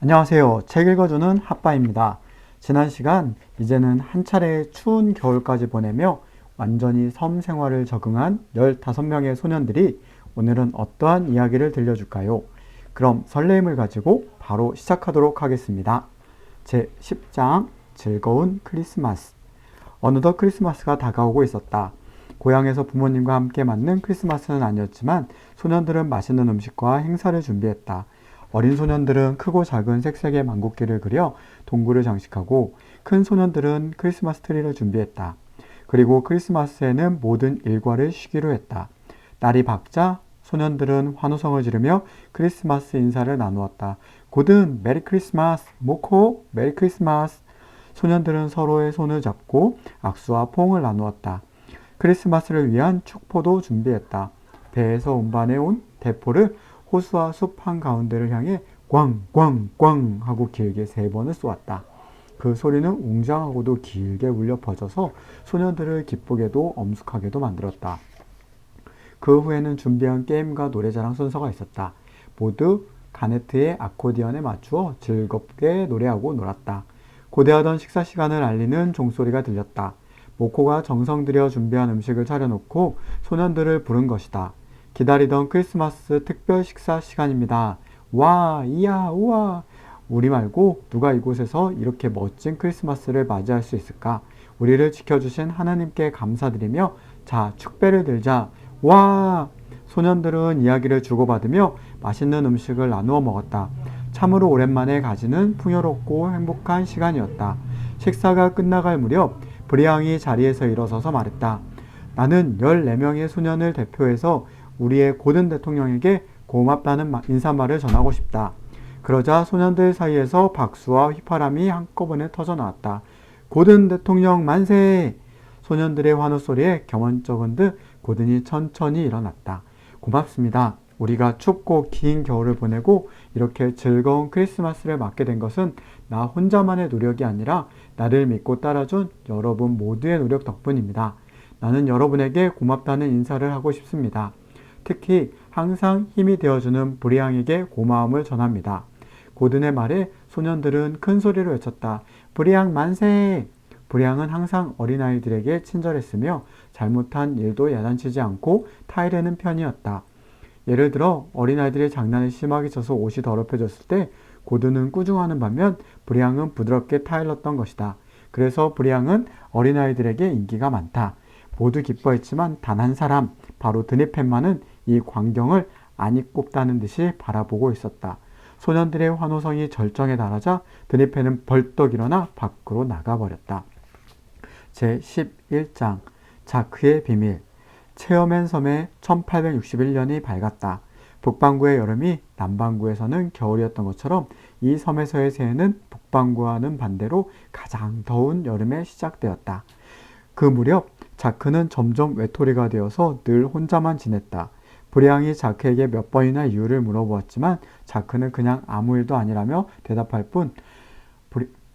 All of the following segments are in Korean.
안녕하세요. 책 읽어주는 핫바입니다. 지난 시간 이제는 한 차례 추운 겨울까지 보내며 완전히 섬 생활을 적응한 15명의 소년들이 오늘은 어떠한 이야기를 들려줄까요? 그럼 설레임을 가지고 바로 시작하도록 하겠습니다. 제 10장 즐거운 크리스마스. 어느덧 크리스마스가 다가오고 있었다. 고향에서 부모님과 함께 맞는 크리스마스는 아니었지만 소년들은 맛있는 음식과 행사를 준비했다. 어린 소년들은 크고 작은 색색의 망국기를 그려 동굴을 장식하고 큰 소년들은 크리스마스 트리를 준비했다. 그리고 크리스마스에는 모든 일과를 쉬기로 했다. 날이 밝자 소년들은 환호성을 지르며 크리스마스 인사를 나누었다. 고든 메리 크리스마스, 모코 메리 크리스마스. 소년들은 서로의 손을 잡고 악수와 포옹을 나누었다. 크리스마스를 위한 축포도 준비했다. 배에서 운반해 온 대포를 호수와 숲 한가운데를 향해 꽝꽝꽝 하고 길게 3번을 쏘았다. 그 소리는 웅장하고도 길게 울려 퍼져서 소년들을 기쁘게도 엄숙하게도 만들었다. 그 후에는 준비한 게임과 노래자랑 순서가 있었다. 모두 가네트의 아코디언에 맞추어 즐겁게 노래하고 놀았다. 고대하던 식사 시간을 알리는 종소리가 들렸다. 모코가 정성 들여 준비한 음식을 차려놓고 소년들을 부른 것이다. 기다리던 크리스마스 특별 식사 시간입니다. 와, 이야, 우와. 우리 말고 누가 이곳에서 이렇게 멋진 크리스마스를 맞이할 수 있을까? 우리를 지켜주신 하나님께 감사드리며 자, 축배를 들자. 와! 소년들은 이야기를 주고받으며 맛있는 음식을 나누어 먹었다. 참으로 오랜만에 가지는 풍요롭고 행복한 시간이었다. 식사가 끝나갈 무렵 브리앙이 자리에서 일어서서 말했다. 나는 14명의 소년을 대표해서 우리의 고든 대통령에게 고맙다는 인사말을 전하고 싶다. 그러자 소년들 사이에서 박수와 휘파람이 한꺼번에 터져 나왔다. 고든 대통령 만세! 소년들의 환호 소리에 겸언쩍은 듯 고든이 천천히 일어났다. 고맙습니다. 우리가 춥고 긴 겨울을 보내고 이렇게 즐거운 크리스마스를 맞게 된 것은 나 혼자만의 노력이 아니라 나를 믿고 따라준 여러분 모두의 노력 덕분입니다. 나는 여러분에게 고맙다는 인사를 하고 싶습니다. 특히 항상 힘이 되어주는 브리앙에게 고마움을 전합니다. 고든의 말에 소년들은 큰 소리로 외쳤다. 브리앙 만세! 브리앙은 항상 어린아이들에게 친절했으며 잘못한 일도 야단치지 않고 타이르는 편이었다. 예를 들어 어린아이들이 장난을 심하게 쳐서 옷이 더럽혀졌을 때 고든은 꾸중하는 반면 브리앙은 부드럽게 타일렀던 것이다. 그래서 브리앙은 어린아이들에게 인기가 많다. 모두 기뻐했지만 단 한 사람, 바로 드니펜만은 이 광경을 아니 꼽다는 듯이 바라보고 있었다. 소년들의 환호성이 절정에 달하자 드니펜은 벌떡 일어나 밖으로 나가버렸다. 제11장 자크의 비밀. 체어맨 섬에 1861년이 밝았다. 북반구의 여름이 남반구에서는 겨울이었던 것처럼 이 섬에서의 새해는 북반구와는 반대로 가장 더운 여름에 시작되었다. 그 무렵 자크는 점점 외톨이가 되어서 늘 혼자만 지냈다. 브리앙이 자크에게 몇 번이나 이유를 물어보았지만 자크는 그냥 아무 일도 아니라며 대답할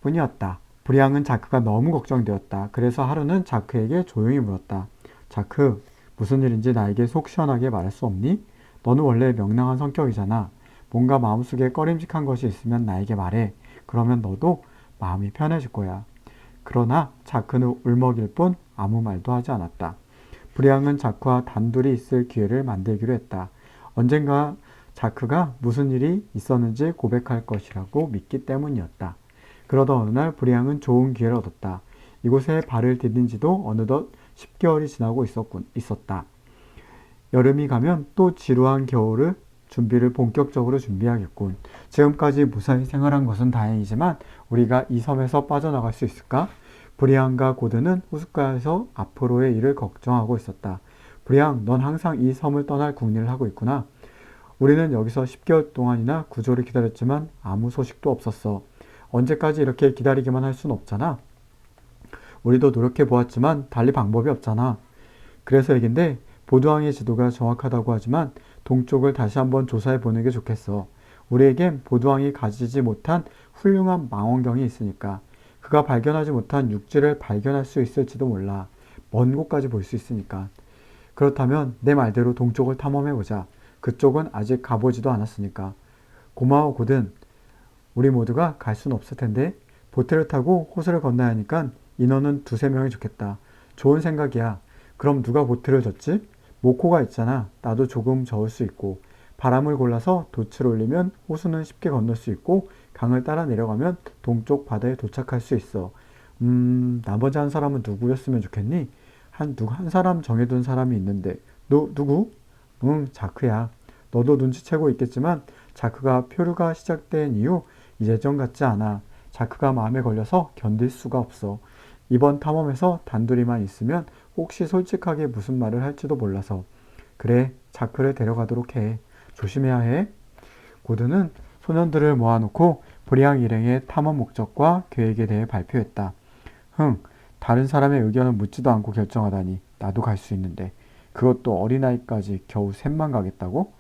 뿐이었다. 브리앙은 자크가 너무 걱정되었다. 그래서 하루는 자크에게 조용히 물었다. 자크, 무슨 일인지 나에게 속 시원하게 말할 수 없니? 너는 원래 명랑한 성격이잖아. 뭔가 마음속에 꺼림직한 것이 있으면 나에게 말해. 그러면 너도 마음이 편해질 거야. 그러나 자크는 울먹일 뿐 아무 말도 하지 않았다. 브리앙은 자크와 단둘이 있을 기회를 만들기로 했다. 언젠가 자크가 무슨 일이 있었는지 고백할 것이라고 믿기 때문이었다. 그러던 어느 날 브리앙은 좋은 기회를 얻었다. 이곳에 발을 디딘 지도 어느덧 10개월이 지나고 있었다. 여름이 가면 또 지루한 겨울을 준비를 본격적으로 준비하겠군. 지금까지 무사히 생활한 것은 다행이지만 우리가 이 섬에서 빠져나갈 수 있을까? 브리앙과 고든은 호숫가에서 앞으로의 일을 걱정하고 있었다. 브리앙, 넌 항상 이 섬을 떠날 궁리를 하고 있구나. 우리는 여기서 10개월 동안이나 구조를 기다렸지만 아무 소식도 없었어. 언제까지 이렇게 기다리기만 할 순 없잖아. 우리도 노력해 보았지만 달리 방법이 없잖아. 그래서 얘긴데 보드왕의 지도가 정확하다고 하지만 동쪽을 다시 한번 조사해 보는 게 좋겠어. 우리에겐 보드왕이 가지지 못한 훌륭한 망원경이 있으니까. 그가 발견하지 못한 육지를 발견할 수 있을지도 몰라. 먼 곳까지 볼 수 있으니까. 그렇다면 내 말대로 동쪽을 탐험해 보자. 그쪽은 아직 가보지도 않았으니까. 고마워 고든. 우리 모두가 갈 수는 없을 텐데 보트를 타고 호수를 건너야 하니까 인원은 두세 명이 좋겠다. 좋은 생각이야. 그럼 누가 보트를 젓지? 모코가 있잖아. 나도 조금 저을 수 있고. 바람을 골라서 돛을 올리면 호수는 쉽게 건널 수 있고 강을 따라 내려가면 동쪽 바다에 도착할 수 있어. 나머지 한 사람은 누구였으면 좋겠니? 한 사람 정해둔 사람이 있는데. 누구? 응, 자크야. 너도 눈치채고 있겠지만 자크가 표류가 시작된 이후 예전 같지 않아. 자크가 마음에 걸려서 견딜 수가 없어. 이번 탐험에서 단둘이만 있으면 혹시 솔직하게 무슨 말을 할지도 몰라서. 그래, 자크를 데려가도록 해. 조심해야 해. 고드는 소년들을 모아놓고 브리앙 일행의 탐험 목적과 계획에 대해 발표했다. 다른 사람의 의견을 묻지도 않고 결정하다니. 나도 갈 수 있는데. 그것도 어린아이까지 겨우 셋만 가겠다고?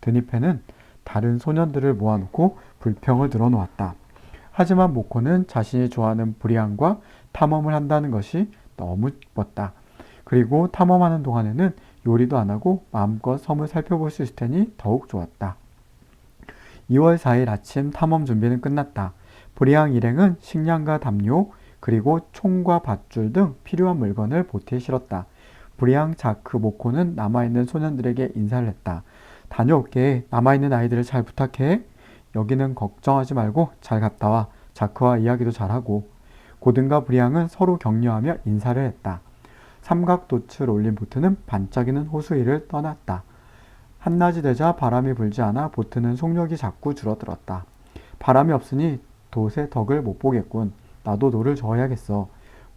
드니페는 다른 소년들을 모아놓고 불평을 늘어놓았다. 하지만 모코는 자신이 좋아하는 브리앙과 탐험을 한다는 것이 너무 기뻤다. 그리고 탐험하는 동안에는 요리도 안 하고 마음껏 섬을 살펴볼 수 있을 테니 더욱 좋았다. 2월 4일 아침 탐험 준비는 끝났다. 브리앙 일행은 식량과 담요, 그리고 총과 밧줄 등 필요한 물건을 보트에 실었다. 브리앙, 자크, 모코는 남아있는 소년들에게 인사를 했다. 다녀올게. 남아있는 아이들을 잘 부탁해. 여기는 걱정하지 말고 잘 갔다 와. 자크와 이야기도 잘하고. 고든과 브리앙은 서로 격려하며 인사를 했다. 삼각돛을 올린 보트는 반짝이는 호수 위를 떠났다. 한낮이 되자 바람이 불지 않아 보트는 속력이 자꾸 줄어들었다. 바람이 없으니 돛의 덕을 못 보겠군. 나도 노를 저어야겠어.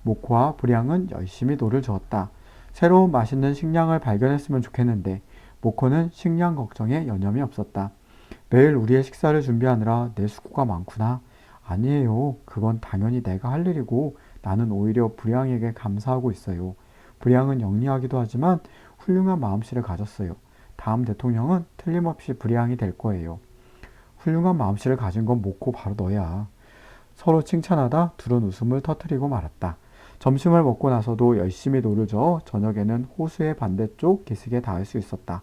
모코와 브리앙은 열심히 노를 저었다. 새로운 맛있는 식량을 발견했으면 좋겠는데 모코는 식량 걱정에 여념이 없었다. 매일 우리의 식사를 준비하느라 내 숙고가 많구나. 아니에요. 그건 당연히 내가 할 일이고 나는 오히려 브리앙에게 감사하고 있어요. 브리앙은 영리하기도 하지만 훌륭한 마음씨를 가졌어요. 다음 대통령은 틀림없이 브리앙이 될 거예요. 훌륭한 마음씨를 가진 건 모코 바로 너야. 서로 칭찬하다 둘은 웃음을 터뜨리고 말았다. 점심을 먹고 나서도 열심히 노를 저어 저녁에는 호수의 반대쪽 기슭에 닿을 수 있었다.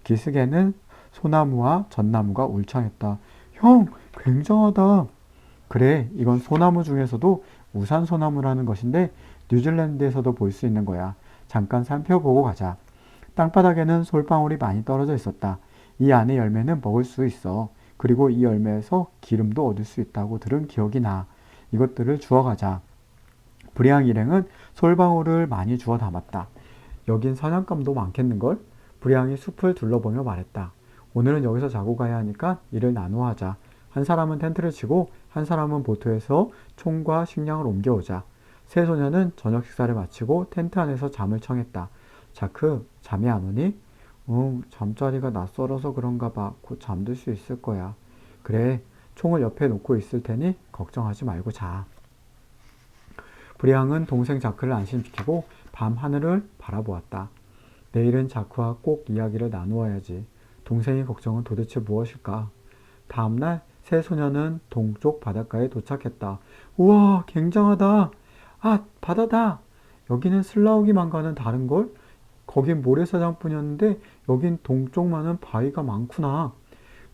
기슭에는 소나무와 전나무가 울창했다. 형, 굉장하다. 그래, 이건 소나무 중에서도 우산 소나무라는 것인데 뉴질랜드에서도 볼 수 있는 거야. 잠깐 살펴보고 가자. 땅바닥에는 솔방울이 많이 떨어져 있었다. 이 안의 열매는 먹을 수 있어. 그리고 이 열매에서 기름도 얻을 수 있다고 들은 기억이 나. 이것들을 주워가자. 브리앙 일행은 솔방울을 많이 주워 담았다. 여긴 사냥감도 많겠는걸? 브리앙이 숲을 둘러보며 말했다. 오늘은 여기서 자고 가야 하니까 일을 나누어 하자. 한 사람은 텐트를 치고 한 사람은 보트에서 총과 식량을 옮겨오자. 세 소녀는 저녁 식사를 마치고 텐트 안에서 잠을 청했다. 자크, 잠이 안 오니? 잠자리가 낯설어서 그런가 봐. 곧 잠들 수 있을 거야. 그래, 총을 옆에 놓고 있을 테니 걱정하지 말고 자. 브리앙은 동생 자크를 안심시키고 밤 하늘을 바라보았다. 내일은 자크와 꼭 이야기를 나누어야지. 동생의 걱정은 도대체 무엇일까? 다음날 세 소녀는 동쪽 바닷가에 도착했다. 우와, 굉장하다. 아, 바다다. 여기는 슬라우기만과는 다른걸? 거긴 모래사장뿐이었는데 여긴 동쪽만은 바위가 많구나.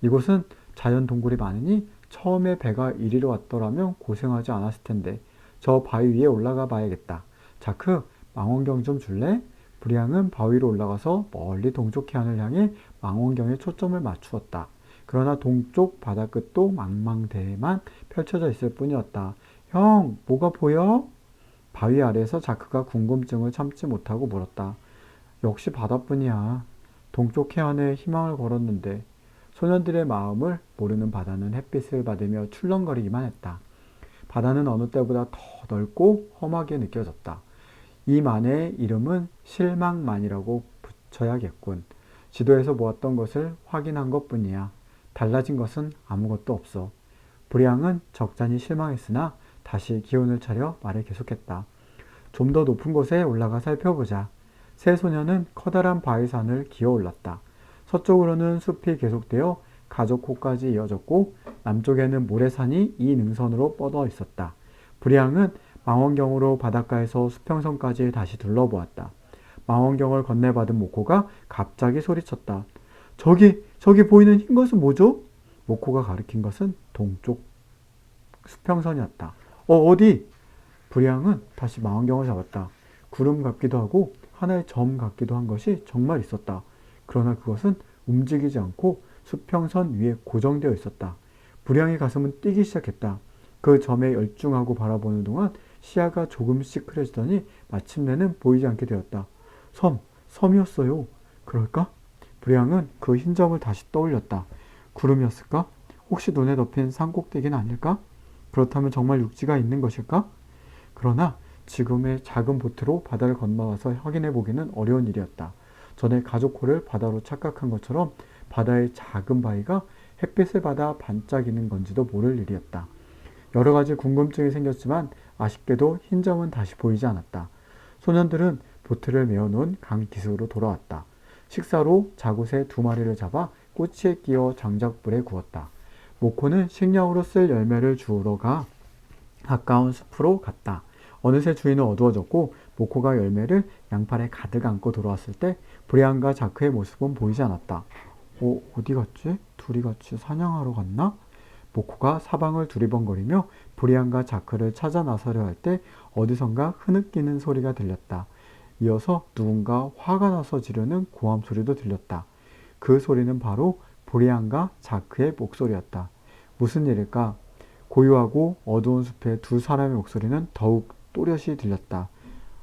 이곳은 자연 동굴이 많으니 처음에 배가 이리로 왔더라면 고생하지 않았을 텐데 저 바위 위에 올라가 봐야겠다. 자크, 망원경 좀 줄래? 브리앙은 바위로 올라가서 멀리 동쪽 해안을 향해 망원경에 초점을 맞추었다. 그러나 동쪽 바다 끝도 망망대해만 펼쳐져 있을 뿐이었다. 형, 뭐가 보여? 바위 아래에서 자크가 궁금증을 참지 못하고 물었다. 역시 바다뿐이야. 동쪽 해안에 희망을 걸었는데 소년들의 마음을 모르는 바다는 햇빛을 받으며 출렁거리기만 했다. 바다는 어느 때보다 더 넓고 험하게 느껴졌다. 이 만의 이름은 실망만이라고 붙여야겠군. 지도에서 보았던 것을 확인한 것뿐이야. 달라진 것은 아무것도 없어. 브리앙은 적잖이 실망했으나 다시 기운을 차려 말을 계속했다. 좀 더 높은 곳에 올라가 살펴보자. 세 소녀는 커다란 바위산을 기어 올랐다. 서쪽으로는 숲이 계속되어 가족호까지 이어졌고 남쪽에는 모래산이 이 능선으로 뻗어 있었다. 브리앙은 망원경으로 바닷가에서 수평선까지 다시 둘러보았다. 망원경을 건네받은 모코가 갑자기 소리쳤다. 저기 보이는 흰 것은 뭐죠? 모코가 가리킨 것은 동쪽 수평선이었다. 어디? 브리앙은 다시 망원경을 잡았다. 구름 같기도 하고 하나의 점 같기도 한 것이 정말 있었다. 그러나 그것은 움직이지 않고 수평선 위에 고정되어 있었다. 브리앙의 가슴은 뛰기 시작했다. 그 점에 열중하고 바라보는 동안 시야가 조금씩 흐려지더니 마침내는 보이지 않게 되었다. 섬이었어요. 그럴까? 브리앙은 그 흰 점을 다시 떠올렸다. 구름이었을까? 혹시 눈에 덮인 산꼭대기는 아닐까? 그렇다면 정말 육지가 있는 것일까? 그러나 지금의 작은 보트로 바다를 건너와서 확인해 보기는 어려운 일이었다. 전에 가족호를 바다로 착각한 것처럼 바다의 작은 바위가 햇빛을 받아 반짝이는 건지도 모를 일이었다. 여러 가지 궁금증이 생겼지만 아쉽게도 흰 점은 다시 보이지 않았다. 소년들은 보트를 메어놓은 강 기슭으로 돌아왔다. 식사로 자굿의 2마리를 잡아 꼬치에 끼워 장작불에 구웠다. 모코는 식량으로 쓸 열매를 주우러 가까운 숲으로 갔다. 어느새 주인은 어두워졌고 모코가 열매를 양팔에 가득 안고 돌아왔을 때 브리안과 자크의 모습은 보이지 않았다. 어디 갔지? 둘이 같이 사냥하러 갔나? 모코가 사방을 두리번거리며 브리안과 자크를 찾아 나서려 할 때 어디선가 흐느끼는 소리가 들렸다. 이어서 누군가 화가 나서 지르는 고함 소리도 들렸다. 그 소리는 바로 브리안과 자크의 목소리였다. 무슨 일일까? 고요하고 어두운 숲의 두 사람의 목소리는 더욱 또렷이 들렸다.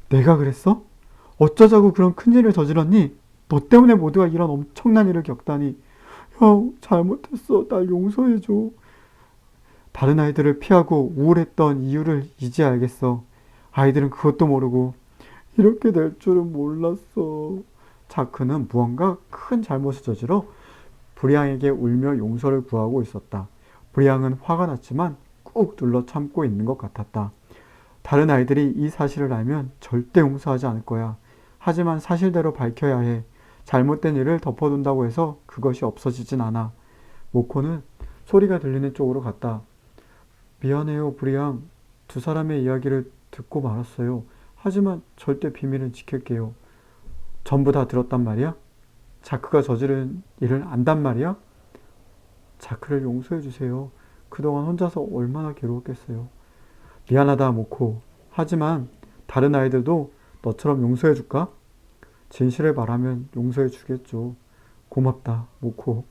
내가 그랬어? 어쩌자고 그런 큰일을 저질렀니? 너 때문에 모두가 이런 엄청난 일을 겪다니. 형, 잘못했어. 날 용서해줘. 다른 아이들을 피하고 우울했던 이유를 이제 알겠어. 아이들은 그것도 모르고 이렇게 될 줄은 몰랐어. 자크는 무언가 큰 잘못을 저지러 브리앙에게 울며 용서를 구하고 있었다. 브리앙은 화가 났지만 꾹 눌러 참고 있는 것 같았다. 다른 아이들이 이 사실을 알면 절대 용서하지 않을 거야. 하지만 사실대로 밝혀야 해. 잘못된 일을 덮어둔다고 해서 그것이 없어지진 않아. 모코는 소리가 들리는 쪽으로 갔다. 미안해요, 브리앙. 두 사람의 이야기를 듣고 말았어요. 하지만 절대 비밀은 지킬게요. 전부 다 들었단 말이야? 자크가 저지른 일을 안단 말이야? 자크를 용서해주세요. 그동안 혼자서 얼마나 괴로웠겠어요. 미안하다, 모코. 하지만 다른 아이들도 너처럼 용서해줄까? 진실을 말하면 용서해주겠죠. 고맙다, 모코.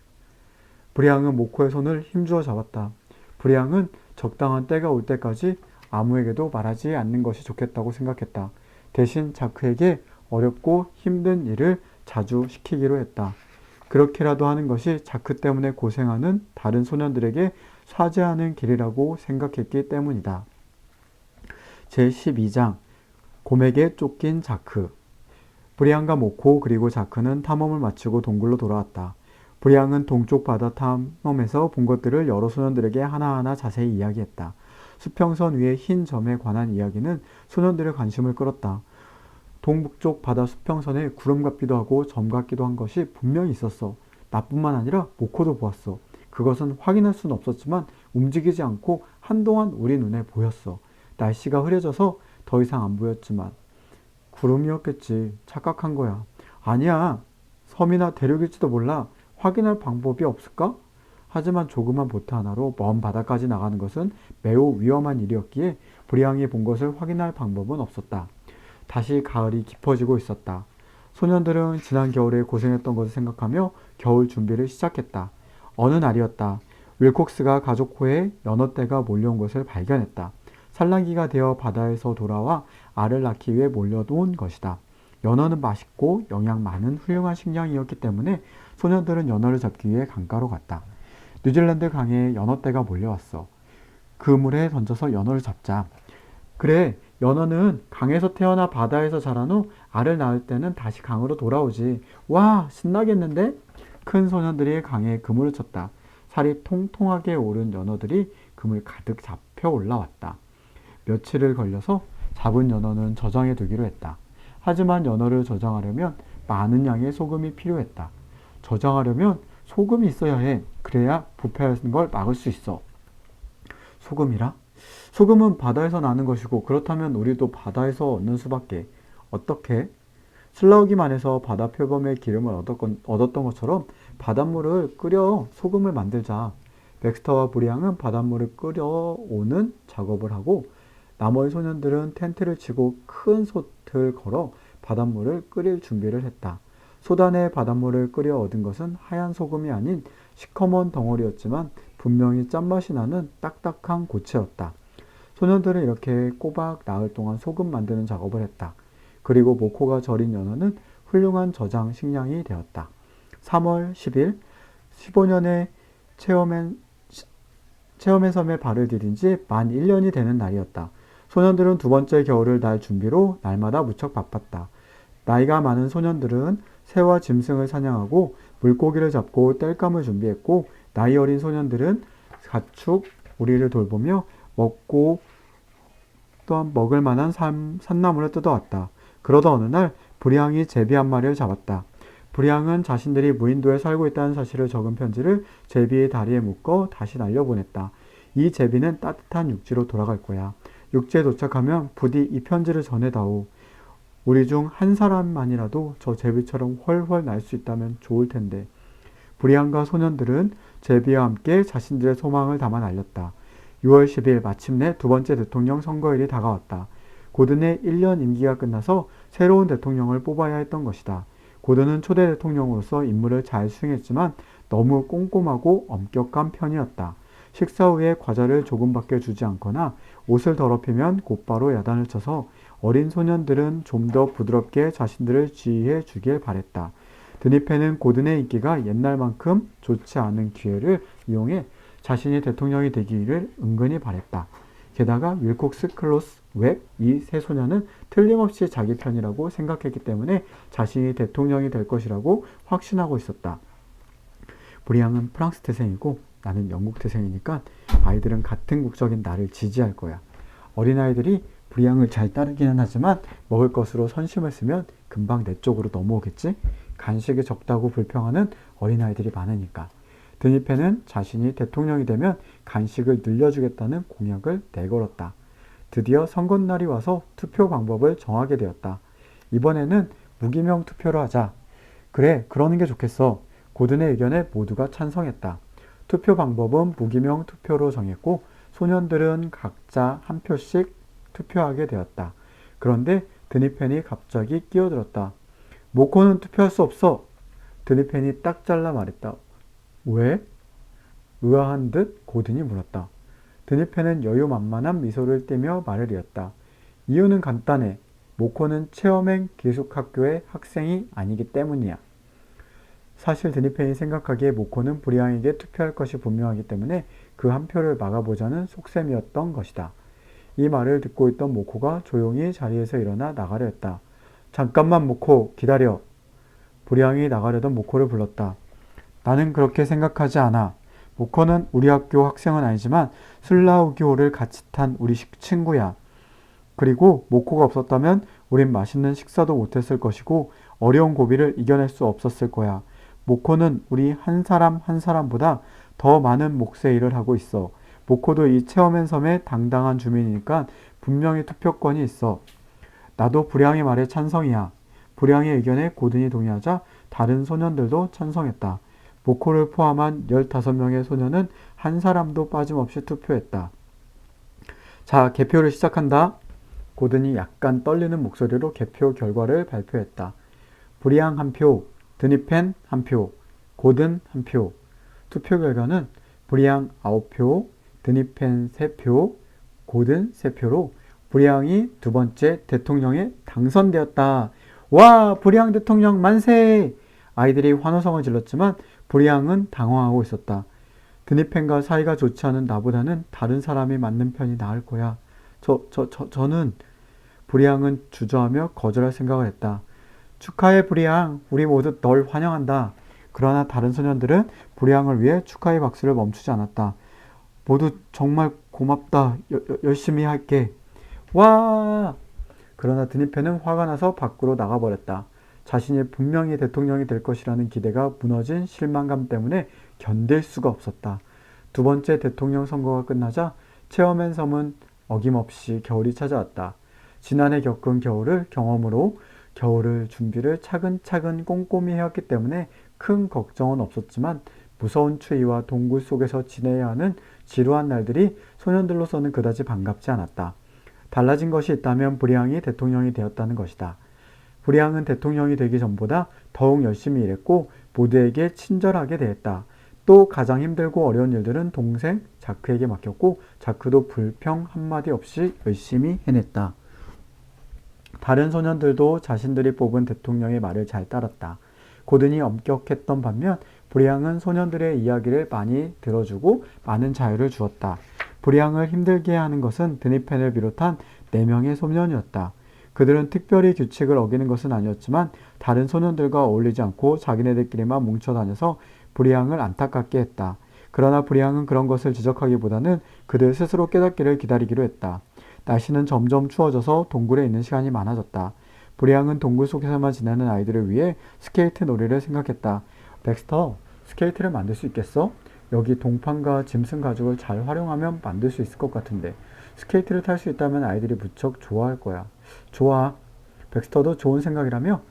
브리앙은 모코의 손을 힘주어 잡았다. 브리앙은 적당한 때가 올 때까지 아무에게도 말하지 않는 것이 좋겠다고 생각했다. 대신 자크에게 어렵고 힘든 일을 자주 시키기로 했다. 그렇게라도 하는 것이 자크 때문에 고생하는 다른 소년들에게 사죄하는 길이라고 생각했기 때문이다. 제12장 곰에게 쫓긴 자크. 브리앙과 모코 그리고 자크는 탐험을 마치고 동굴로 돌아왔다. 브리앙은 동쪽 바다 탐험에서 본 것들을 여러 소년들에게 하나하나 자세히 이야기했다. 수평선 위의 흰 점에 관한 이야기는 소년들의 관심을 끌었다. 동북쪽 바다 수평선에 구름 같기도 하고 점 같기도 한 것이 분명히 있었어. 나뿐만 아니라 모코도 보았어. 그것은 확인할 수는 없었지만 움직이지 않고 한동안 우리 눈에 보였어. 날씨가 흐려져서 더 이상 안 보였지만 구름이었겠지. 착각한 거야. 아니야. 섬이나 대륙일지도 몰라. 확인할 방법이 없을까? 하지만 조그만 보트 하나로 먼 바다까지 나가는 것은 매우 위험한 일이었기에 브리앙이 본 것을 확인할 방법은 없었다. 다시 가을이 깊어지고 있었다. 소년들은 지난 겨울에 고생했던 것을 생각하며 겨울 준비를 시작했다. 어느 날이었다. 윌콕스가 가족호에 연어떼가 몰려온 것을 발견했다. 산란기가 되어 바다에서 돌아와 알을 낳기 위해 몰려온 것이다. 연어는 맛있고 영양 많은 훌륭한 식량이었기 때문에 소년들은 연어를 잡기 위해 강가로 갔다. 뉴질랜드 강에 연어떼가 몰려왔어. 그 물에 던져서 연어를 잡자. 그래, 연어는 강에서 태어나 바다에서 자란 후 알을 낳을 때는 다시 강으로 돌아오지. 와, 신나겠는데? 큰 소년들이 강에 그물을 쳤다. 살이 통통하게 오른 연어들이 그물 가득 잡혀 올라왔다. 며칠을 걸려서 잡은 연어는 저장해 두기로 했다. 하지만 연어를 저장하려면 많은 양의 소금이 필요했다. 저장하려면 소금이 있어야 해. 그래야 부패하는 걸 막을 수 있어. 소금이라? 소금은 바다에서 나는 것이고 그렇다면 우리도 바다에서 얻는 수밖에. 어떻게? 슬라우기만 해서 바다 표범의 기름을 얻었던 것처럼 바닷물을 끓여 소금을 만들자. 렉스터와 브리앙은 바닷물을 끓여오는 작업을 하고 나머지 소년들은 텐트를 치고 큰 솥을 걸어 바닷물을 끓일 준비를 했다. 솥 안에 바닷물을 끓여 얻은 것은 하얀 소금이 아닌 시커먼 덩어리였지만 분명히 짠맛이 나는 딱딱한 고체였다. 소년들은 이렇게 꼬박 나흘 동안 소금 만드는 작업을 했다. 그리고 모코가 절인 연어는 훌륭한 저장 식량이 되었다. 3월 10일, 15년의 체험의 섬에 발을 디딘 지 만 1년이 되는 날이었다. 소년들은 두 번째 겨울을 날 준비로 날마다 무척 바빴다. 나이가 많은 소년들은 새와 짐승을 사냥하고 물고기를 잡고 땔감을 준비했고 나이 어린 소년들은 가축, 우리를 돌보며 먹고 또한 먹을 만한 산나물을 뜯어왔다. 그러다 어느 날 브리앙이 제비 한 마리를 잡았다. 브리앙은 자신들이 무인도에 살고 있다는 사실을 적은 편지를 제비의 다리에 묶어 다시 날려보냈다. 이 제비는 따뜻한 육지로 돌아갈 거야. 육지에 도착하면 부디 이 편지를 전해다오. 우리 중 한 사람만이라도 저 제비처럼 훨훨 날 수 있다면 좋을 텐데. 브리앙과 소년들은 제비와 함께 자신들의 소망을 담아 날렸다. 6월 10일 마침내 두 번째 대통령 선거일이 다가왔다. 고든의 1년 임기가 끝나서 새로운 대통령을 뽑아야 했던 것이다. 고든은 초대 대통령으로서 임무를 잘 수행했지만 너무 꼼꼼하고 엄격한 편이었다. 식사 후에 과자를 조금밖에 주지 않거나 옷을 더럽히면 곧바로 야단을 쳐서 어린 소년들은 좀 더 부드럽게 자신들을 지휘해 주길 바랬다. 드니펜은 고든의 인기가 옛날만큼 좋지 않은 기회를 이용해 자신이 대통령이 되기를 은근히 바랬다. 게다가 윌콕스 클로스 웹 이 세 소년은 틀림없이 자기 편이라고 생각했기 때문에 자신이 대통령이 될 것이라고 확신하고 있었다. 브리앙은 프랑스 태생이고 나는 영국 태생이니까 아이들은 같은 국적인 나를 지지할 거야. 어린아이들이 브리앙을 잘 따르기는 하지만 먹을 것으로 선심을 쓰면 금방 내 쪽으로 넘어오겠지? 간식이 적다고 불평하는 어린아이들이 많으니까. 드니펜은 자신이 대통령이 되면 간식을 늘려주겠다는 공약을 내걸었다. 드디어 선거날이 와서 투표 방법을 정하게 되었다. 이번에는 무기명 투표로 하자. 그래, 그러는 게 좋겠어. 고든의 의견에 모두가 찬성했다. 투표 방법은 무기명 투표로 정했고 소년들은 각자 한 표씩 투표하게 되었다. 그런데 드니펜이 갑자기 끼어들었다. 모코는 투표할 수 없어. 드니펜이 딱 잘라 말했다. 왜? 의아한 듯 고든이 물었다. 드니펜은 여유만만한 미소를 띠며 말을 이었다. 이유는 간단해. 모코는 체험행 기숙학교의 학생이 아니기 때문이야. 사실 드니펜이 생각하기에 모코는 브리앙에게 투표할 것이 분명하기 때문에 그 한 표를 막아보자는 속셈이었던 것이다. 이 말을 듣고 있던 모코가 조용히 자리에서 일어나 나가려 했다. 잠깐만 모코, 기다려. 브리앙이 나가려던 모코를 불렀다. 나는 그렇게 생각하지 않아. 모코는 우리 학교 학생은 아니지만 슬라우기호를 같이 탄 우리 친구야. 그리고 모코가 없었다면 우린 맛있는 식사도 못했을 것이고 어려운 고비를 이겨낼 수 없었을 거야. 모코는 우리 한 사람 한 사람보다 더 많은 몫의 일을 하고 있어. 모코도 이 체험엔 섬의 당당한 주민이니까 분명히 투표권이 있어. 나도 브리앙의 말에 찬성이야. 브리앙의 의견에 고든이 동의하자 다른 소년들도 찬성했다. 모코를 포함한 15명의 소년은 한 사람도 빠짐없이 투표했다. 자, 개표를 시작한다. 고든이 약간 떨리는 목소리로 개표 결과를 발표했다. 브리앙 1표, 드니펜 1표, 고든 1표. 투표 결과는 브리앙 9표, 드니펜 3표, 고든 3표로 브리앙이 두 번째 대통령에 당선되었다. 와, 브리앙 대통령 만세! 아이들이 환호성을 질렀지만 브리앙은 당황하고 있었다. 드니펜과 사이가 좋지 않은 나보다는 다른 사람이 맞는 편이 나을 거야. 저는 브리앙은 주저하며 거절할 생각을 했다. 축하해 브리앙, 우리 모두 널 환영한다. 그러나 다른 소년들은 브리앙을 위해 축하의 박수를 멈추지 않았다. 모두 정말 고맙다. 열심히 할게. 와! 그러나 드니펜은 화가 나서 밖으로 나가버렸다. 자신이 분명히 대통령이 될 것이라는 기대가 무너진 실망감 때문에 견딜 수가 없었다. 두 번째 대통령 선거가 끝나자 체험앤 섬은 어김없이 겨울이 찾아왔다. 지난해 겪은 겨울을 경험으로 겨울을 준비를 차근차근 꼼꼼히 해왔기 때문에 큰 걱정은 없었지만 무서운 추위와 동굴 속에서 지내야 하는 지루한 날들이 소년들로서는 그다지 반갑지 않았다. 달라진 것이 있다면 브리앙이 대통령이 되었다는 것이다. 브리앙은 대통령이 되기 전보다 더욱 열심히 일했고 모두에게 친절하게 대했다. 또 가장 힘들고 어려운 일들은 동생 자크에게 맡겼고 자크도 불평 한마디 없이 열심히 해냈다. 다른 소년들도 자신들이 뽑은 대통령의 말을 잘 따랐다. 고든이 엄격했던 반면 브리앙은 소년들의 이야기를 많이 들어주고 많은 자유를 주었다. 브리앙을 힘들게 하는 것은 드니펜을 비롯한 4명의 소년이었다. 그들은 특별히 규칙을 어기는 것은 아니었지만 다른 소년들과 어울리지 않고 자기네들끼리만 뭉쳐 다녀서 브리앙을 안타깝게 했다. 그러나 브리앙은 그런 것을 지적하기보다는 그들 스스로 깨닫기를 기다리기로 했다. 날씨는 점점 추워져서 동굴에 있는 시간이 많아졌다. 브리앙은 동굴 속에서만 지내는 아이들을 위해 스케이트 놀이를 생각했다. 덱스터, 스케이트를 만들 수 있겠어? 여기 동판과 짐승 가죽을 잘 활용하면 만들 수 있을 것 같은데 스케이트를 탈 수 있다면 아이들이 무척 좋아할 거야. 좋아. 덱스터도 좋은 생각이라며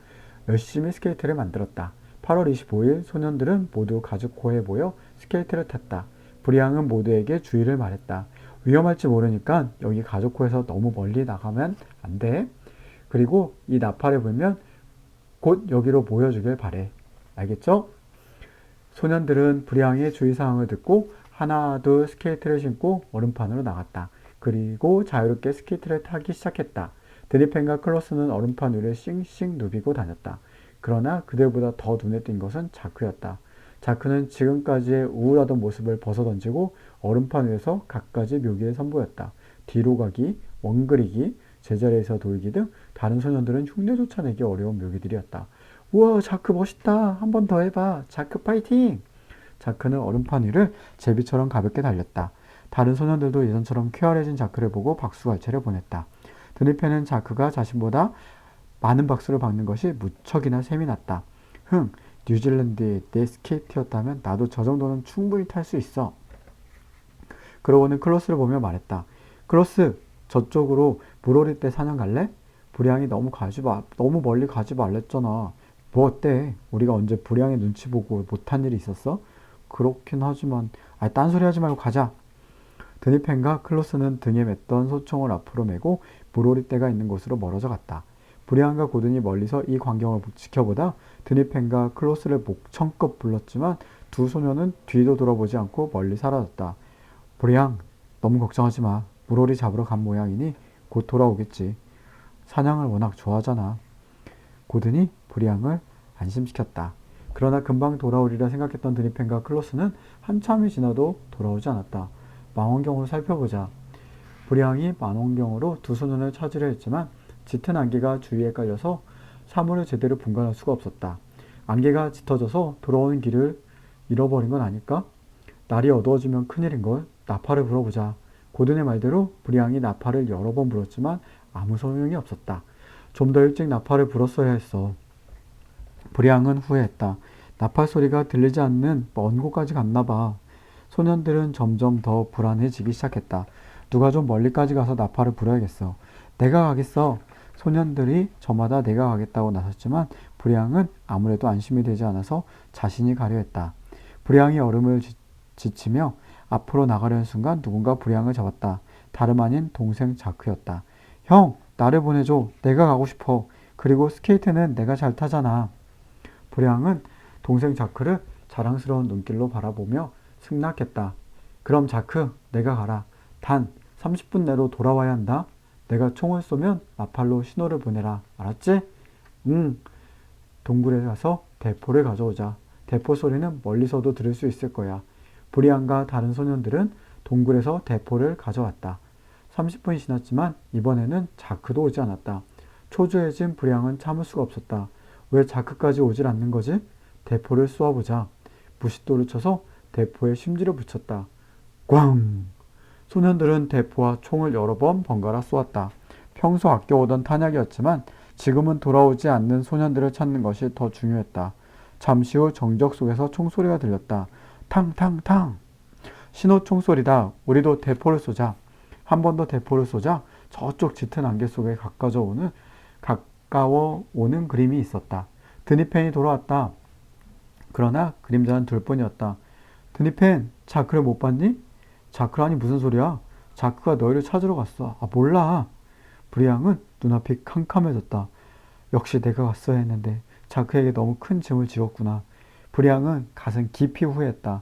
열심히 스케이트를 만들었다. 8월 25일 소년들은 모두 가죽코에 모여 스케이트를 탔다. 브리앙은 모두에게 주의를 말했다. 위험할지 모르니까 여기 가죽코에서 너무 멀리 나가면 안 돼. 그리고 이 나팔을 불면 곧 여기로 모여주길 바래. 알겠죠? 소년들은 브리앙의 주의사항을 듣고 하나 둘 스케이트를 신고 얼음판으로 나갔다. 그리고 자유롭게 스케이트를 타기 시작했다. 드니펜과 클로스는 얼음판 위를 싱싱 누비고 다녔다. 그러나 그들보다 더 눈에 띈 것은 자크였다. 자크는 지금까지의 우울하던 모습을 벗어던지고 얼음판 위에서 갖가지 묘기를 선보였다. 뒤로 가기, 원그리기, 제자리에서 돌기 등 다른 소년들은 흉내조차 내기 어려운 묘기들이었다. 우와, 자크 멋있다. 한 번 더 해봐. 자크 파이팅! 자크는 얼음판 위를 제비처럼 가볍게 달렸다. 다른 소년들도 예전처럼 쾌활해진 자크를 보고 박수갈채를 보냈다. 드니펜은 자크가 자신보다 많은 박수를 받는 것이 무척이나 셈이 났다. 뉴질랜드의 내 스케이트였다면 나도 저 정도는 충분히 탈 수 있어. 그러고는 클로스를 보며 말했다. 클로스, 저쪽으로 물오리 때 사냥 갈래? 브리앙이 너무 멀리 가지 말랬잖아. 뭐 어때? 우리가 언제 브리앙의 눈치 보고 못한 일이 있었어? 그렇긴 하지만, 딴소리 하지 말고 가자. 드니펜과 클로스는 등에 맸던 소총을 앞으로 메고 물오리 떼가 있는 곳으로 멀어져 갔다. 브리앙과 고든이 멀리서 이 광경을 지켜보다 드니펜과 클로스를 목청껏 불렀지만 두 소녀는 뒤도 돌아보지 않고 멀리 사라졌다. 브리앙, 너무 걱정하지 마. 물오리 잡으러 간 모양이니 곧 돌아오겠지. 사냥을 워낙 좋아하잖아. 고든이 브리앙을 안심시켰다. 그러나 금방 돌아오리라 생각했던 드니펜과 클로스는 한참이 지나도 돌아오지 않았다. 망원경으로 살펴보자. 브리앙이 망원경으로 두 소년을 찾으려 했지만 짙은 안개가 주위에 깔려서 사물을 제대로 분간할 수가 없었다. 안개가 짙어져서 돌아오는 길을 잃어버린 건 아닐까? 날이 어두워지면 큰일인걸. 나팔을 불어보자. 고든의 말대로 브리앙이 나팔을 여러 번 불었지만 아무 소용이 없었다. 좀 더 일찍 나팔을 불었어야 했어. 브리앙은 후회했다. 나팔 소리가 들리지 않는 먼 곳까지 갔나 봐. 소년들은 점점 더 불안해지기 시작했다. 누가 좀 멀리까지 가서 나팔을 불어야겠어. 내가 가겠어. 소년들이 저마다 내가 가겠다고 나섰지만 브리앙은 아무래도 안심이 되지 않아서 자신이 가려 했다. 브리앙이 얼음을 지치며 앞으로 나가려는 순간 누군가 브리앙을 잡았다. 다름 아닌 동생 자크였다. 형, 나를 보내줘. 내가 가고 싶어. 그리고 스케이트는 내가 잘 타잖아. 브리앙은 동생 자크를 자랑스러운 눈길로 바라보며 승낙했다. 그럼 자크, 내가 가라. 단 30분 내로 돌아와야 한다. 내가 총을 쏘면 나팔로 신호를 보내라. 알았지? 응. 동굴에 가서 대포를 가져오자. 대포 소리는 멀리서도 들을 수 있을 거야. 브리앙과 다른 소년들은 동굴에서 대포를 가져왔다. 30분이 지났지만 이번에는 자크도 오지 않았다. 초조해진 브리앙은 참을 수가 없었다. 왜 자크까지 오질 않는 거지? 대포를 쏘아보자. 무싯돌을 쳐서 대포에 심지를 붙였다. 꽝! 소년들은 대포와 총을 여러 번 번갈아 쏘았다. 평소 아껴오던 탄약이었지만 지금은 돌아오지 않는 소년들을 찾는 것이 더 중요했다. 잠시 후 정적 속에서 총소리가 들렸다. 탕탕탕! 신호 총소리다. 우리도 대포를 쏘자. 한 번 더 대포를 쏘자 저쪽 짙은 안개 속에 가까워 오는 그림이 있었다. 드니펜이 돌아왔다. 그러나 그림자는 둘뿐이었다. 드니펜, 자크를 못 봤니? 자크라니 무슨 소리야? 자크가 너희를 찾으러 갔어. 아, 몰라. 브리앙은 눈앞이 캄캄해졌다. 역시 내가 갔어야 했는데 자크에게 너무 큰 짐을 지웠구나. 브리앙은 가슴 깊이 후회했다.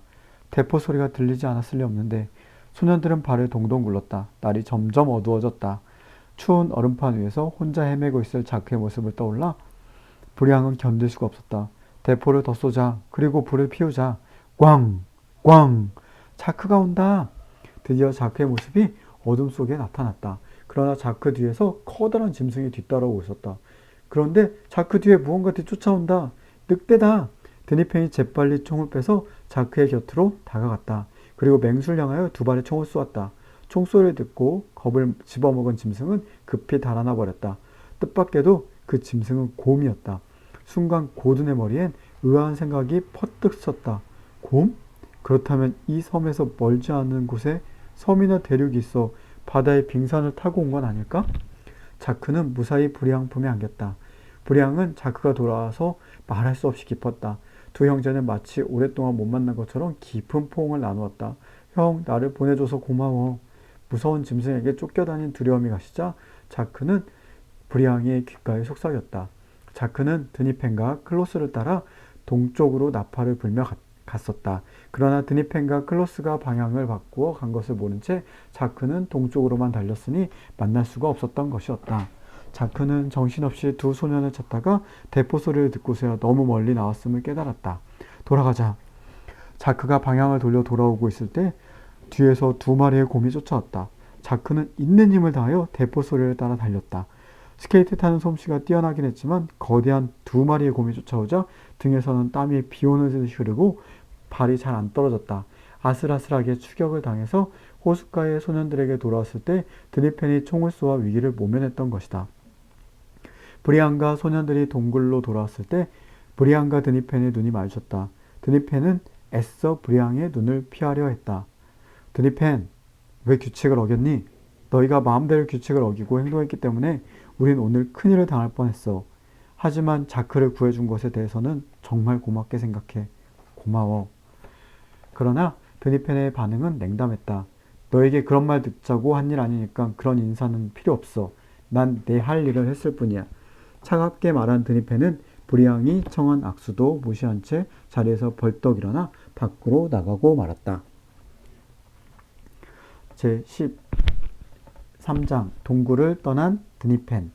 대포 소리가 들리지 않았을 리 없는데 소년들은 발을 동동 굴렀다. 날이 점점 어두워졌다. 추운 얼음판 위에서 혼자 헤매고 있을 자크의 모습을 떠올라 브리앙은 견딜 수가 없었다. 대포를 더 쏘자. 그리고 불을 피우자. 꽝! 꽝! 자크가 온다. 드디어 자크의 모습이 어둠 속에 나타났다. 그러나 자크 뒤에서 커다란 짐승이 뒤따라오고 있었다. 그런데 자크 뒤에 무언가 뒤쫓아온다. 늑대다. 드니펜이 재빨리 총을 빼서 자크의 곁으로 다가갔다. 그리고 맹수를 향하여 두 발의 총을 쏘았다. 총소리를 듣고 겁을 집어먹은 짐승은 급히 달아나 버렸다. 뜻밖에도 그 짐승은 곰이었다. 순간 고든의 머리엔 의아한 생각이 퍼뜩 섰다. 곰? 그렇다면 이 섬에서 멀지 않은 곳에 섬이나 대륙이 있어 바다의 빙산을 타고 온 건 아닐까? 자크는 무사히 브리앙 품에 안겼다. 브리앙은 자크가 돌아와서 말할 수 없이 기뻤다. 두 형제는 마치 오랫동안 못 만난 것처럼 깊은 포옹을 나누었다. 형, 나를 보내줘서 고마워. 무서운 짐승에게 쫓겨다닌 두려움이 가시자 자크는 브리앙의 귓가에 속삭였다. 자크는 드니펜과 클로스를 따라 동쪽으로 나팔을 불며 갔었다. 그러나 드니펜과 클로스가 방향을 바꾸어 간 것을 모른 채 자크는 동쪽으로만 달렸으니 만날 수가 없었던 것이었다. 자크는 정신없이 두 소년을 찾다가 대포 소리를 듣고서야 너무 멀리 나왔음을 깨달았다. 돌아가자. 자크가 방향을 돌려 돌아오고 있을 때 뒤에서 두 마리의 곰이 쫓아왔다. 자크는 있는 힘을 다하여 대포 소리를 따라 달렸다. 스케이트 타는 솜씨가 뛰어나긴 했지만 거대한 두 마리의 곰이 쫓아오자 등에서는 땀이 비오는 듯이 흐르고 발이 잘 안 떨어졌다. 아슬아슬하게 추격을 당해서 호숫가의 소년들에게 돌아왔을 때 드니펜이 총을 쏘아 위기를 모면했던 것이다. 브리앙과 소년들이 동굴로 돌아왔을 때 브리앙과 드니펜의 눈이 마주쳤다. 드니펜은 애써 브리앙의 눈을 피하려 했다. 드니펜, 왜 규칙을 어겼니? 너희가 마음대로 규칙을 어기고 행동했기 때문에 우린 오늘 큰일을 당할 뻔했어. 하지만 자크를 구해준 것에 대해서는 정말 고맙게 생각해. 고마워. 그러나 드니펜의 반응은 냉담했다. 너에게 그런 말 듣자고 한 일 아니니까 그런 인사는 필요 없어. 난 내 할 일을 했을 뿐이야. 차갑게 말한 드니펜은 브리앙이 청한 악수도 무시한 채 자리에서 벌떡 일어나 밖으로 나가고 말았다. 제13장 동굴을 떠난 드니펜.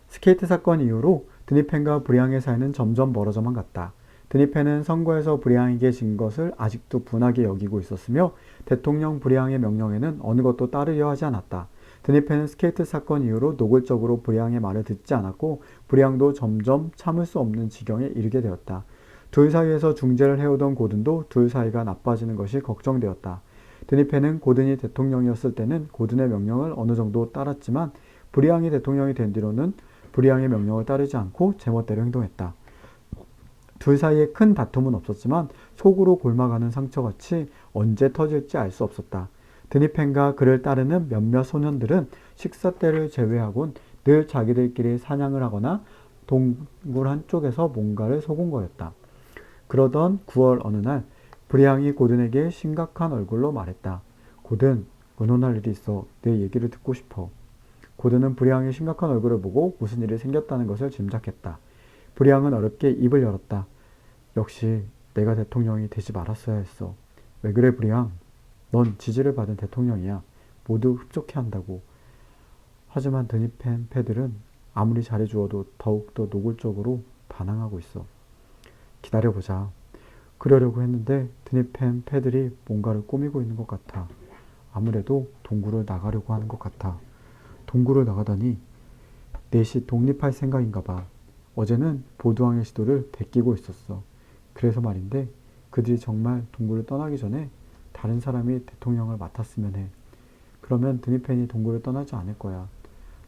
스케이트 사건 이후로 드니펜과 브리앙의 사이는 점점 멀어져만 갔다. 드니펜은 선거에서 브리앙에게 진 것을 아직도 분하게 여기고 있었으며 대통령 브리앙의 명령에는 어느 것도 따르려 하지 않았다. 드니펜은 스케이트 사건 이후로 노골적으로 브리앙의 말을 듣지 않았고 브리앙도 점점 참을 수 없는 지경에 이르게 되었다. 둘 사이에서 중재를 해오던 고든도 둘 사이가 나빠지는 것이 걱정되었다. 드니펜은 고든이 대통령이었을 때는 고든의 명령을 어느 정도 따랐지만 브리앙이 대통령이 된 뒤로는 브리앙의 명령을 따르지 않고 제멋대로 행동했다. 둘 사이에 큰 다툼은 없었지만 속으로 골마가는 상처같이 언제 터질지 알 수 없었다. 드니펜과 그를 따르는 몇몇 소년들은 식사 때를 제외하곤 늘 자기들끼리 사냥을 하거나 동굴 한쪽에서 뭔가를 소곤거렸다. 그러던 9월 어느 날 브리앙이 고든에게 심각한 얼굴로 말했다. 고든, 의논할 일이 있어. 내 얘기를 듣고 싶어. 고든은 브리앙의 심각한 얼굴을 보고 무슨 일이 생겼다는 것을 짐작했다. 브리앙은 어렵게 입을 열었다. 역시 내가 대통령이 되지 말았어야 했어. 왜 그래 브리앙? 넌 지지를 받은 대통령이야. 모두 흡족해 한다고. 하지만 드니펜 패들은 아무리 잘해주어도 더욱더 노골적으로 반항하고 있어. 기다려보자. 그러려고 했는데 드니펜 패들이 뭔가를 꾸미고 있는 것 같아. 아무래도 동굴을 나가려고 하는 것 같아. 동굴을 나가다니 넷이 독립할 생각인가 봐. 어제는 보드왕의 시도를 베끼고 있었어. 그래서 말인데 그들이 정말 동굴을 떠나기 전에 다른 사람이 대통령을 맡았으면 해. 그러면 드니펜이 동굴을 떠나지 않을 거야.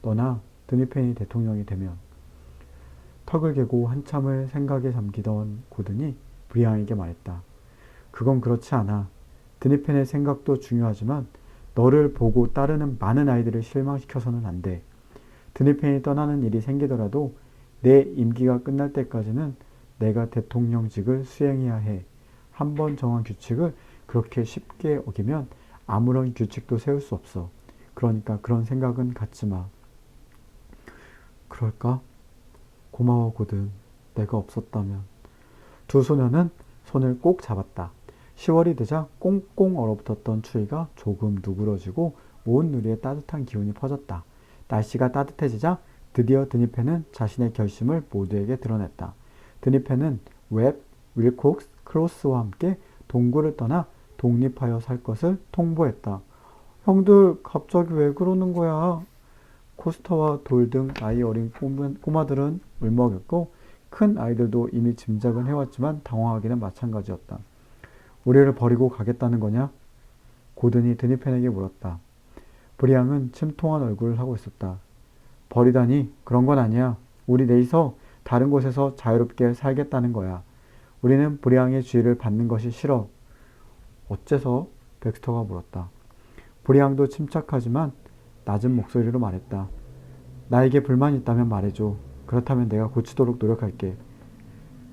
너나 드니펜이 대통령이 되면. 턱을 개고 한참을 생각에 잠기던 고든이 브리앙에게 말했다. 그건 그렇지 않아. 드니펜의 생각도 중요하지만 너를 보고 따르는 많은 아이들을 실망시켜서는 안 돼. 드니펜이 떠나는 일이 생기더라도 내 임기가 끝날 때까지는 내가 대통령직을 수행해야 해. 한 번 정한 규칙을 그렇게 쉽게 어기면 아무런 규칙도 세울 수 없어. 그러니까 그런 생각은 갖지 마. 그럴까? 고마워, 고든. 내가 없었다면. 두 소녀는 손을 꼭 잡았다. 10월이 되자 꽁꽁 얼어붙었던 추위가 조금 누그러지고 온 누리에 따뜻한 기운이 퍼졌다. 날씨가 따뜻해지자 드디어 드니펜은 자신의 결심을 모두에게 드러냈다. 드니펜은 웹, 윌콕스, 크로스와 함께 동굴을 떠나 독립하여 살 것을 통보했다. 형들 갑자기 왜 그러는 거야? 코스터와 돌 등 나이 어린 꼬마들은 울먹였고 큰 아이들도 이미 짐작은 해왔지만 당황하기는 마찬가지였다. 우리를 버리고 가겠다는 거냐? 고든이 드니펜에게 물었다. 브리앙은 침통한 얼굴을 하고 있었다. 버리다니 그런 건 아니야. 우리 넷이서 다른 곳에서 자유롭게 살겠다는 거야. 우리는 브리앙의 주의를 받는 것이 싫어. 어째서? 벡스터가 물었다. 브리앙도 침착하지만 낮은 목소리로 말했다. 나에게 불만이 있다면 말해줘. 그렇다면 내가 고치도록 노력할게.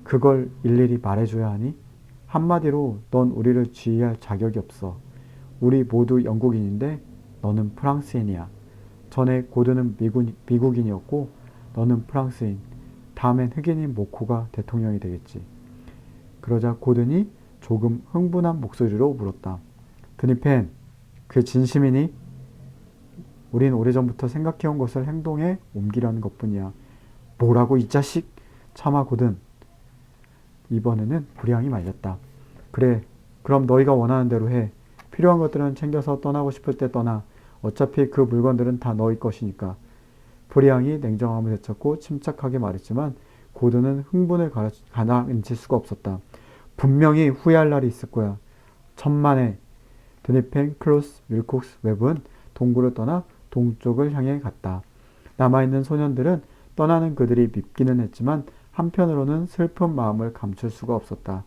그걸 일일이 말해줘야 하니? 한마디로 넌 우리를 지휘할 자격이 없어. 우리 모두 영국인인데 너는 프랑스인이야. 전에 고든은 미국인이었고 너는 프랑스인. 다음엔 흑인인 모코가 대통령이 되겠지. 그러자 고든이 조금 흥분한 목소리로 물었다. 드니펜, 그게 진심이니? 우린 오래전부터 생각해온 것을 행동에 옮기려는 것뿐이야. 뭐라고 이 자식? 차마 고든. 이번에는 불량이 말렸다. 그래, 그럼 너희가 원하는 대로 해. 필요한 것들은 챙겨서 떠나고 싶을 때 떠나. 어차피 그 물건들은 다 너희 것이니까. 불량이 냉정함을 되찾고 침착하게 말했지만 고든은 흥분을 가라앉힐 수가 없었다. 분명히 후회할 날이 있을 거야. 천만에. 드니펜, 클로스, 윌콕스, 웹은 동굴을 떠나 동쪽을 향해 갔다. 남아있는 소년들은 떠나는 그들이 밉기는 했지만 한편으로는 슬픈 마음을 감출 수가 없었다.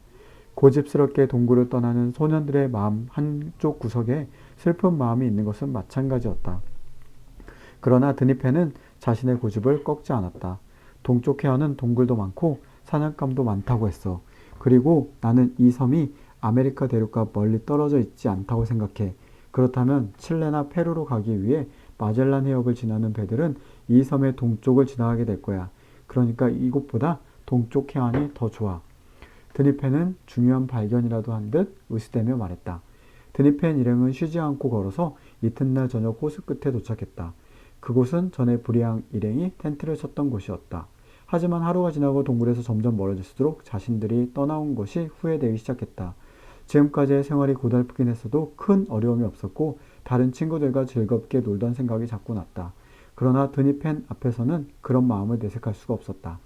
고집스럽게 동굴을 떠나는 소년들의 마음 한쪽 구석에 슬픈 마음이 있는 것은 마찬가지였다. 그러나 드니펜은 자신의 고집을 꺾지 않았다. 동쪽 해안은 동굴도 많고 사냥감도 많다고 했어. 그리고 나는 이 섬이 아메리카 대륙과 멀리 떨어져 있지 않다고 생각해. 그렇다면 칠레나 페루로 가기 위해 마젤란 해협을 지나는 배들은 이 섬의 동쪽을 지나가게 될 거야. 그러니까 이곳보다 동쪽 해안이 더 좋아. 드니펜은 중요한 발견이라도 한 듯 으스대며 말했다. 드니펜 일행은 쉬지 않고 걸어서 이튿날 저녁 호수 끝에 도착했다. 그곳은 전에 브리앙 일행이 텐트를 쳤던 곳이었다. 하지만 하루가 지나고 동굴에서 점점 멀어질수록 자신들이 떠나온 것이 후회되기 시작했다. 지금까지의 생활이 고달프긴 했어도 큰 어려움이 없었고 다른 친구들과 즐겁게 놀던 생각이 자꾸 났다. 그러나 드니펜 앞에서는 그런 마음을 내색할 수가 없었다.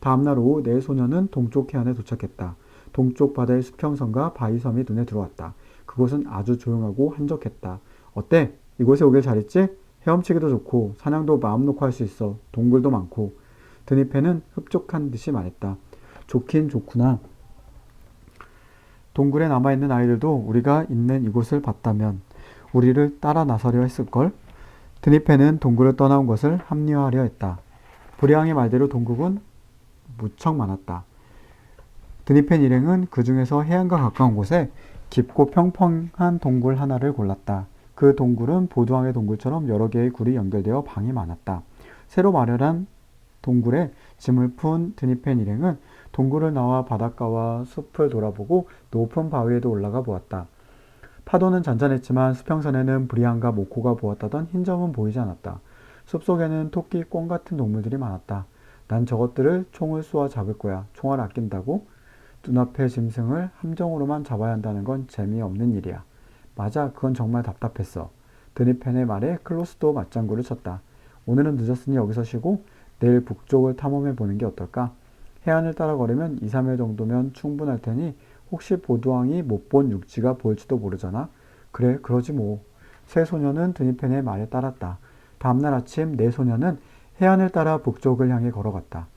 다음날 오후 네 소녀는 동쪽 해안에 도착했다. 동쪽 바다의 수평선과 바위섬이 눈에 들어왔다. 그곳은 아주 조용하고 한적했다. 어때? 이곳에 오길 잘했지? 헤엄치기도 좋고 사냥도 마음 놓고 할 수 있어. 동굴도 많고. 드니펜은 흡족한 듯이 말했다. 좋긴 좋구나. 동굴에 남아있는 아이들도 우리가 있는 이곳을 봤다면 우리를 따라 나서려 했을걸? 드니펜은 동굴을 떠나온 것을 합리화하려 했다. 브리앙의 말대로 동굴은 무척 많았다. 드니펜 일행은 그 중에서 해안과 가까운 곳에 깊고 평평한 동굴 하나를 골랐다. 그 동굴은 보드왕의 동굴처럼 여러 개의 굴이 연결되어 방이 많았다. 새로 마련한 동굴에 짐을 푼 드니펜 일행은 동굴을 나와 바닷가와 숲을 돌아보고 높은 바위에도 올라가 보았다. 파도는 잔잔했지만 수평선에는 브리안과 모코가 보았다던 흰점은 보이지 않았다. 숲속에는 토끼, 꿩 같은 동물들이 많았다. 난 저것들을 총을 쏘아 잡을 거야. 총알 아낀다고? 눈앞의 짐승을 함정으로만 잡아야 한다는 건 재미없는 일이야. 맞아, 그건 정말 답답했어. 드니펜의 말에 클로스도 맞장구를 쳤다. 오늘은 늦었으니 여기서 쉬고 내일 북쪽을 탐험해 보는 게 어떨까? 해안을 따라 걸으면 2, 3일 정도면 충분할 테니 혹시 보드왕이 못 본 육지가 보일지도 모르잖아. 그래, 그러지 뭐. 세 소녀는 드니펜의 말에 따랐다. 다음날 아침 네 소녀는 해안을 따라 북쪽을 향해 걸어갔다.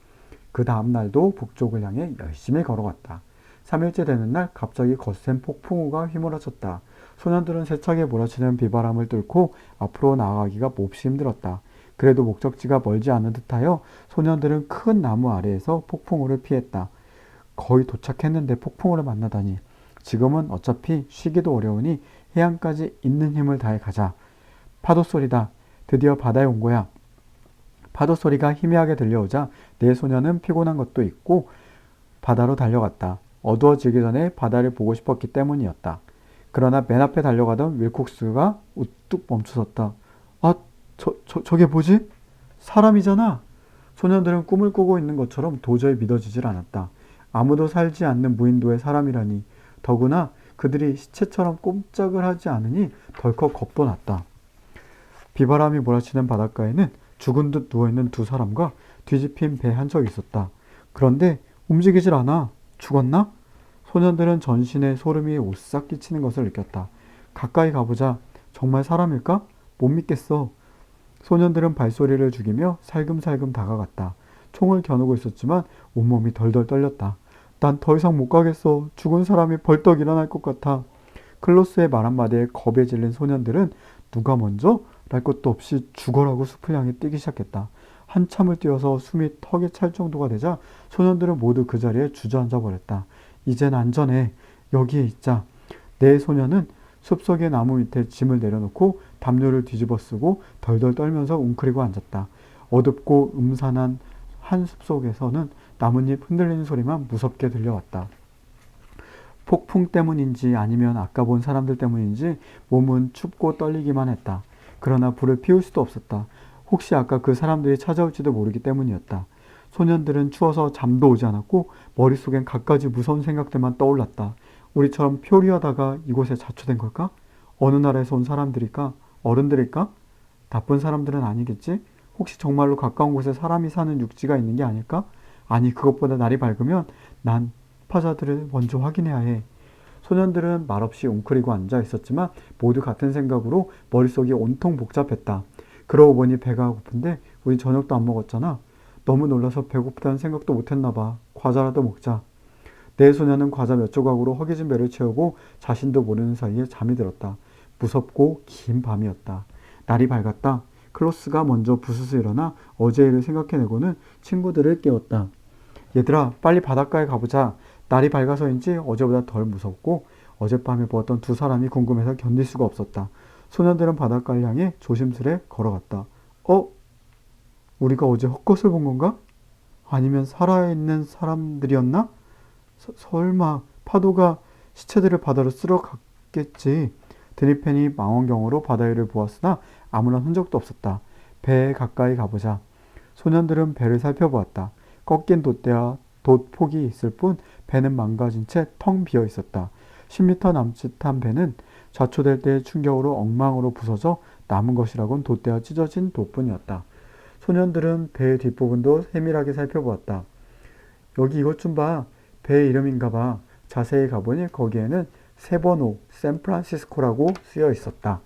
그 다음날도 북쪽을 향해 열심히 걸어갔다. 3일째 되는 날 갑자기 거센 폭풍우가 휘몰아쳤다. 소년들은 세차게 몰아치는 비바람을 뚫고 앞으로 나아가기가 몹시 힘들었다. 그래도 목적지가 멀지 않은 듯하여 소년들은 큰 나무 아래에서 폭풍우를 피했다. 거의 도착했는데 폭풍우를 만나다니. 지금은 어차피 쉬기도 어려우니 해안까지 있는 힘을 다해 가자. 파도 소리다. 드디어 바다에 온 거야. 파도 소리가 희미하게 들려오자 네 소녀는 피곤한 것도 있고 바다로 달려갔다. 어두워지기 전에 바다를 보고 싶었기 때문이었다. 그러나 맨 앞에 달려가던 윌콕스가 우뚝 멈춰섰다. 아, 저게 뭐지? 사람이잖아. 소년들은 꿈을 꾸고 있는 것처럼 도저히 믿어지질 않았다. 아무도 살지 않는 무인도의 사람이라니. 더구나 그들이 시체처럼 꼼짝을 하지 않으니 덜컥 겁도 났다. 비바람이 몰아치는 바닷가에는 죽은 듯 누워있는 두 사람과 뒤집힌 배 한 척이 있었다. 그런데 움직이질 않아. 죽었나? 소년들은 전신에 소름이 오싹 끼치는 것을 느꼈다. 가까이 가보자. 정말 사람일까? 못 믿겠어. 소년들은 발소리를 죽이며 살금살금 다가갔다. 총을 겨누고 있었지만 온몸이 덜덜 떨렸다. 난 더 이상 못 가겠어. 죽은 사람이 벌떡 일어날 것 같아. 클로스의 말 한마디에 겁에 질린 소년들은 누가 먼저? 랄 것도 없이 죽어라고 숲을 향해 뛰기 시작했다. 한참을 뛰어서 숨이 턱에 찰 정도가 되자 소년들은 모두 그 자리에 주저앉아 버렸다. 이젠 안전해. 여기에 있자. 네 소년은 숲속의 나무 밑에 짐을 내려놓고 담요를 뒤집어 쓰고 덜덜 떨면서 웅크리고 앉았다. 어둡고 음산한 한 숲속에서는 나뭇잎 흔들리는 소리만 무섭게 들려왔다. 폭풍 때문인지 아니면 아까 본 사람들 때문인지 몸은 춥고 떨리기만 했다. 그러나 불을 피울 수도 없었다. 혹시 아까 그 사람들이 찾아올지도 모르기 때문이었다. 소년들은 추워서 잠도 오지 않았고 머릿속엔 갖가지 무서운 생각들만 떠올랐다. 우리처럼 표류하다가 이곳에 자초된 걸까? 어느 나라에서 온 사람들일까? 어른들일까? 나쁜 사람들은 아니겠지? 혹시 정말로 가까운 곳에 사람이 사는 육지가 있는 게 아닐까? 아니, 그것보다 날이 밝으면 난 파자들을 먼저 확인해야 해. 소년들은 말없이 웅크리고 앉아 있었지만 모두 같은 생각으로 머릿속이 온통 복잡했다. 그러고 보니 배가 고픈데 우리 저녁도 안 먹었잖아. 너무 놀라서 배고프다는 생각도 못했나 봐. 과자라도 먹자. 네 소년은 과자 몇 조각으로 허기진 배를 채우고 자신도 모르는 사이에 잠이 들었다. 무섭고 긴 밤이었다. 날이 밝았다. 클로스가 먼저 부스스 일어나 어제 일을 생각해내고는 친구들을 깨웠다. 얘들아, 빨리 바닷가에 가보자. 날이 밝아서인지 어제보다 덜 무섭고 어젯밤에 보았던 두 사람이 궁금해서 견딜 수가 없었다. 소년들은 바닷가를 향해 조심스레 걸어갔다. 우리가 어제 헛것을 본 건가? 아니면 살아있는 사람들이었나? 설마 파도가 시체들을 바다로 쓸어 갔겠지. 드니펜이 망원경으로 바다 위를 보았으나 아무런 흔적도 없었다. 배에 가까이 가보자. 소년들은 배를 살펴보았다. 꺾인 돛대와 돛폭이 있을 뿐 배는 망가진 채 텅 비어 있었다. 10m 남짓한 배는 좌초될 때의 충격으로 엉망으로 부서져 남은 것이라곤 돛대와 찢어진 돛뿐이었다. 소년들은 배의 뒷부분도 세밀하게 살펴보았다. 여기 이것 좀 봐. 배의 이름인가 봐. 자세히 가보니 거기에는 세번호 샌프란시스코라고 쓰여 있었다.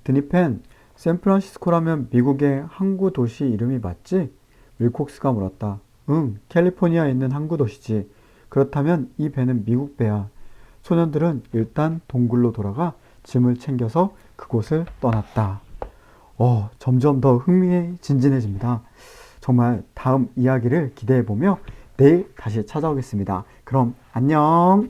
드니펜, 샌프란시스코라면 미국의 항구 도시 이름이 맞지? 윌콕스가 물었다. 응, 캘리포니아에 있는 항구 도시지. 그렇다면 이 배는 미국 배야. 소년들은 일단 동굴로 돌아가 짐을 챙겨서 그곳을 떠났다. 점점 더 흥미진진해집니다. 정말 다음 이야기를 기대해보며 내일 다시 찾아오겠습니다. 그럼 안녕!